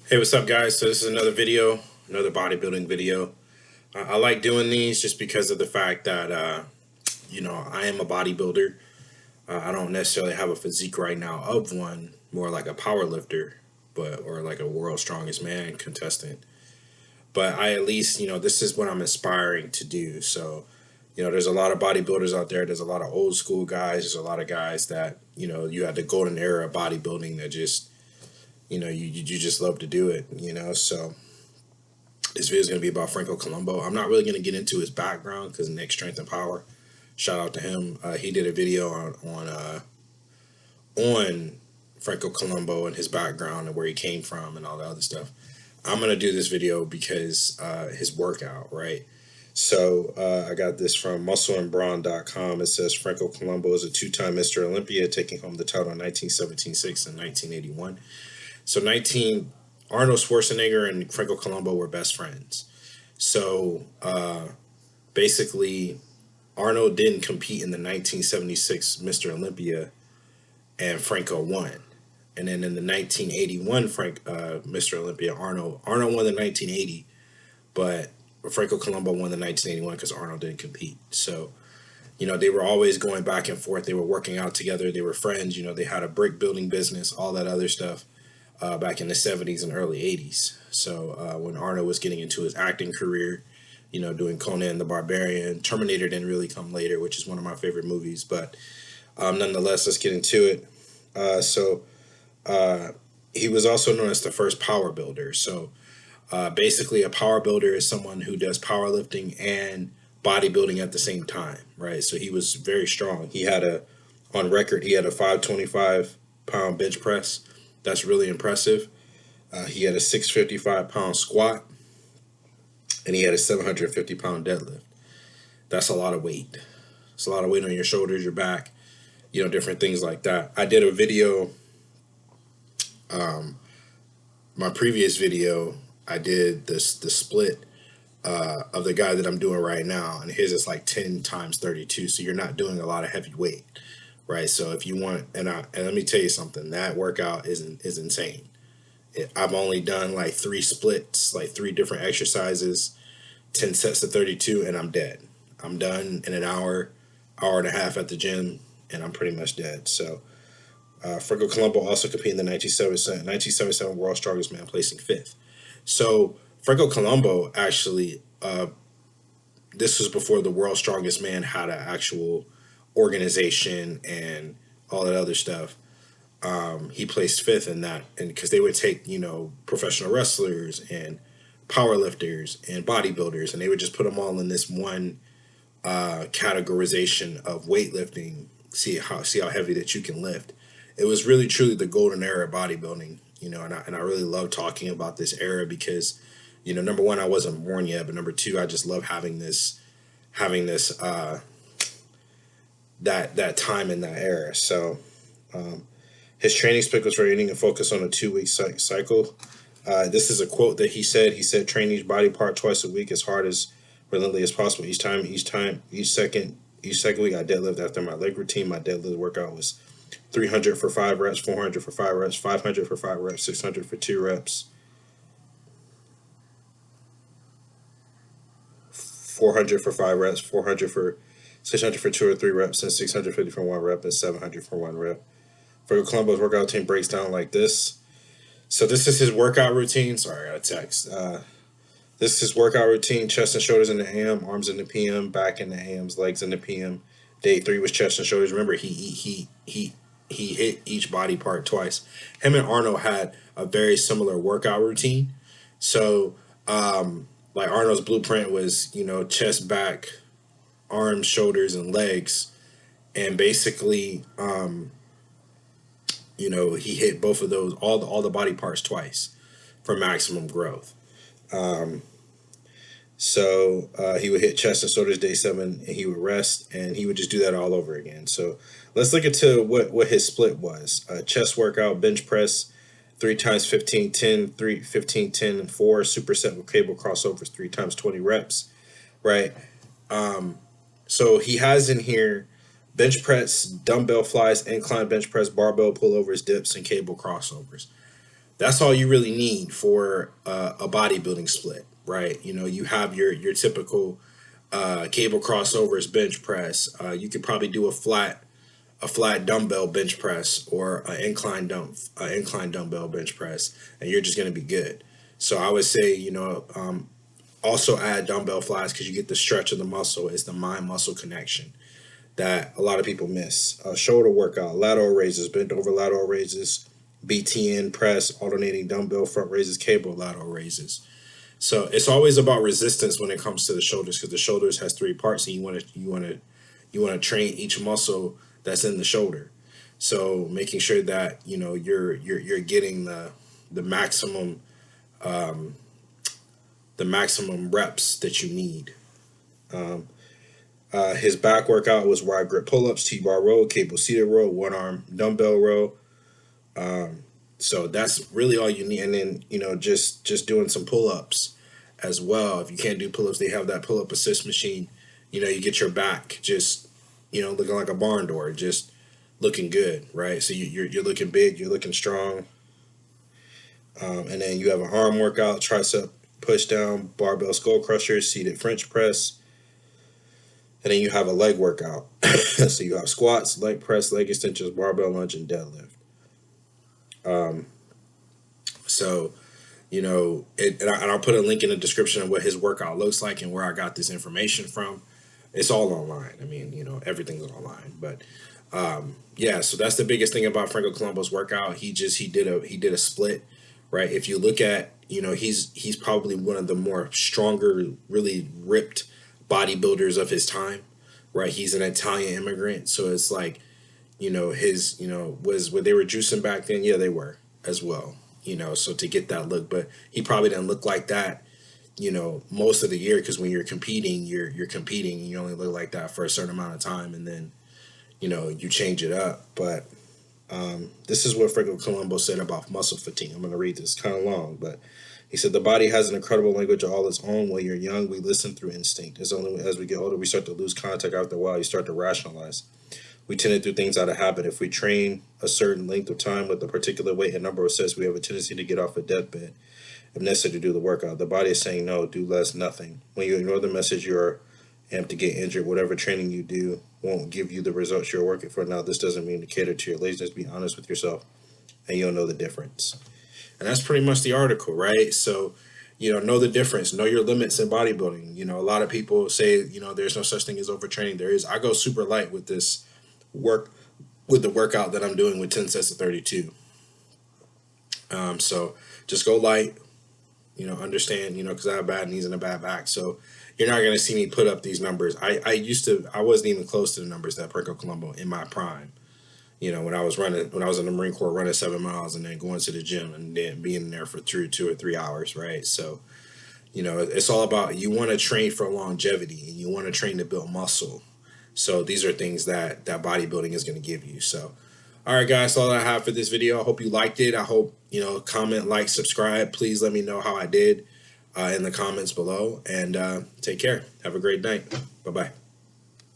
Hey, what's up, guys? So this is another video, another bodybuilding video. I like doing these just because of the fact that, I am a bodybuilder. I don't necessarily have a physique right now of one, more like a power lifter, or like a world's strongest man contestant. But I at least, this is what I'm aspiring to do. So, there's a lot of bodybuilders out there. There's a lot of old school guys. There's a lot of guys that, you had the golden era of bodybuilding that just, you just love to do it. So this video is going to be about Franco Columbu. I'm not really going to get into his background because Nick Strength and Power, shout out to him. He did a video on Franco Columbu and his background and where he came from and all the other stuff. I'm going to do this video because his workout, right? So I got this from muscleandbrawn.com. It says Franco Columbu is a two-time Mr. Olympia, taking home the title in 1976 and 1981. So Arnold Schwarzenegger and Franco Columbu were best friends. So basically, Arnold didn't compete in the 1976 Mr. Olympia, and Franco won. And then in the 1981 Mr. Olympia, Arnold won the 1980, but Franco Columbu won the 1981 because Arnold didn't compete. So, they were always going back and forth. They were working out together. They were friends. They had a brick building business, all that other stuff. Back in the 70s and early 80s. So when Arnold was getting into his acting career, doing Conan the Barbarian, Terminator didn't really come later, which is one of my favorite movies. But nonetheless, let's get into it. He was also known as the first power builder. So basically, a power builder is someone who does powerlifting and bodybuilding at the same time, right? So he was very strong. On record, he had a 525-pound bench press. That's really impressive. He had a 655-pound squat, and he had a 750-pound deadlift. That's a lot of weight. It's a lot of weight on your shoulders, your back, different things like that. I did a video, my previous video, I did the split of the guy that I'm doing right now, and his is like 10 times 32, so you're not doing a lot of heavy weight. Right, so if you want, and let me tell you something, that workout is insane. I've only done like 3 splits, like 3 different exercises, 10 sets of 32, and I'm dead. I'm done in an hour and a half at the gym, and I'm pretty much dead. So Franco Columbu also competed in the 1977 World's Strongest Man, placing 5th. So Franco Columbu actually, this was before the World's Strongest Man had an actual organization and all that other stuff. He placed 5th in that, and because they would take professional wrestlers and powerlifters and bodybuilders, and they would just put them all in this one categorization of weightlifting. See how heavy that you can lift. It was really truly the golden era of bodybuilding, and I really love talking about this era because, number one, I wasn't born yet, but number two, I just love having this that time in that era. So his training split was varying and focused on a 2-week cycle. This is a quote that he said. He said, "Train each body part twice a week as hard as relentlessly as possible. Each second week I deadlift after my leg routine. My deadlift workout was 300 for 5 reps, 400 for 5 reps, 500 for 5 reps, 600 for 2 reps, 400 for 5 reps, 400 for 600 for 2 or 3 reps, and 650 for 1 rep, and 700 for 1 rep." Franco Columbu's workout routine breaks down like this. So this is his workout routine. Sorry, I got a text. This is his workout routine: chest and shoulders in the AM, arms in the PM, back in the AMs, legs in the PM. Day 3 was chest and shoulders. Remember, he hit each body part twice. Him and Arnold had a very similar workout routine. So, like Arnold's blueprint was, chest, back, arms, shoulders, and legs, and basically, he hit both of those, all the body parts twice for maximum growth. So he would hit chest and shoulders day 7, and he would rest, and he would just do that all over again. So let's look into what his split was. Chest workout: bench press 3 times 15, 10, 3, 15, 10, and 4. Superset with cable crossovers 3 times 20 reps, right? So he has in here bench press, dumbbell flies, incline bench press, barbell pullovers, dips, and cable crossovers. That's all you really need for a bodybuilding split, right? You know, you have your typical cable crossovers bench press. You could probably do a flat dumbbell bench press or an incline dumbbell bench press, and you're just going to be good. So I would say, also add dumbbell flies because you get the stretch of the muscle. It's the mind muscle connection that a lot of people miss. Shoulder workout, lateral raises, bent over lateral raises, BTN press, alternating dumbbell front raises, cable lateral raises. So it's always about resistance when it comes to the shoulders because the shoulders has three parts, and you want to train each muscle that's in the shoulder. So making sure that you're getting the maximum the maximum reps that you need. Um, his back workout was wide grip pull ups, T bar row, cable seated row, one arm dumbbell row. Um, so that's really all you need, and then just doing some pull ups as well. If you can't do pull ups, they have that pull up assist machine. You get your back just looking like a barn door, just looking good, right? So you're looking big, you're looking strong, and then you have an arm workout, tricep push down, barbell skull crusher, seated French press, and then you have a leg workout. So you have squats, leg press, leg extensions, barbell lunge, and deadlift. Um, so and I'll put a link in the description of what his workout looks like and where I got this information from. It's all online. I mean, everything's online. But yeah, so that's the biggest thing about Franco Columbu's workout. He did a split, right? If you look at, he's probably one of the more stronger, really ripped bodybuilders of his time, right? He's an Italian immigrant, so it's like, his, was when they were juicing back then, yeah, they were as well, so to get that look, but he probably didn't look like that, most of the year, because when you're competing, you're competing, and you only look like that for a certain amount of time, and then, you change it up. But this is what Franco Columbu said about muscle fatigue. I'm going to read this, kind of long, but he said, the body has an incredible language of all its own. When you're young, we listen through instinct. It's only as we get older, we start to lose contact. After a while, you start to rationalize. We tend to do things out of habit. If we train a certain length of time with a particular weight and number of sets, we have a tendency to get off a deathbed if necessary to do the workout. The body is saying no, do less, nothing. When you ignore the message, you're amped to get injured. Whatever training you do won't give you the results you're working for. Now, this doesn't mean to cater to your laziness. Be honest with yourself, and you'll know the difference. And that's pretty much the article, right? So, know the difference, know your limits in bodybuilding. A lot of people say, there's no such thing as overtraining. There is. I go super light with this work, with the workout that I'm doing with 10 sets of 32. So just go light, understand, because I have bad knees and a bad back. So you're not going to see me put up these numbers. I wasn't even close to the numbers that Franco Columbu in my prime. When I was in the Marine Corps, running 7 miles and then going to the gym and then being there for 2 or 3 hours, right? So, it's all about, you want to train for longevity and you want to train to build muscle. So these are things that bodybuilding is going to give you. So, all right, guys, that's all I have for this video. I hope you liked it. I hope, comment, like, subscribe. Please let me know how I did in the comments below. And take care. Have a great night. Bye-bye.